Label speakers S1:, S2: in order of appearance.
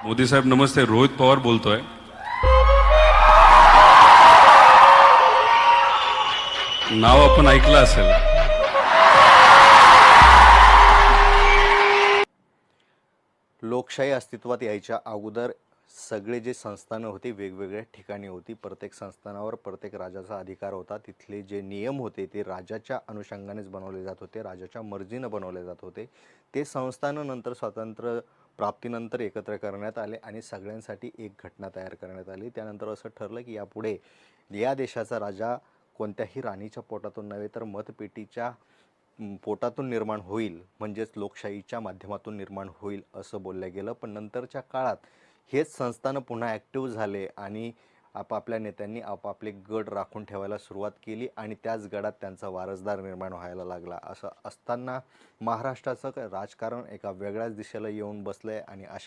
S1: मोदी साहेब नमस्ते. रोहित पवार बोलतोय. नाव आपण ऐकलं असेल.
S2: लोकशाही अस्तित्वात यायच्या अगोदर सगळे जे संस्थानं होती वेगवेगळ्या ठिकाणी होती. प्रत्येक संस्थानावर प्रत्येक राजाचा अधिकार होता. तिथले जे नियम होते ते राजाच्या अनुषंगानेच बनवले जात होते, राजाच्या मर्जीनं बनवले जात होते. ते संस्थानं नंतर स्वातंत्र्य प्राप्तीनंतर एकत्र करण्यात आले आणि सगळ्यांसाठी एक घटना तयार करण्यात आली. त्यानंतर असं ठरलं की यापुढे या देशाचा राजा कोणत्याही राणीच्या पोटातून नव्हे तर मतपेटीच्या पोटातून निर्माण होईल, म्हणजेच लोकशाहीच्या माध्यमातून निर्माण होईल असं बोललं गेलं. पण नंतरच्या काळात हेच संस्थानं पुन्हा ॲक्टिव्ह झाले आणि आपापल्या नेत्यांनी आपापले गड राखून ठेवायला सुरुवात केली आणि त्याच गडात त्यांचा वारसदार निर्माण व्हायला लागला. असं असताना महाराष्ट्राचं राजकारण एका वेगळ्याच दिशेला येऊन बसलं आहे आणि अशा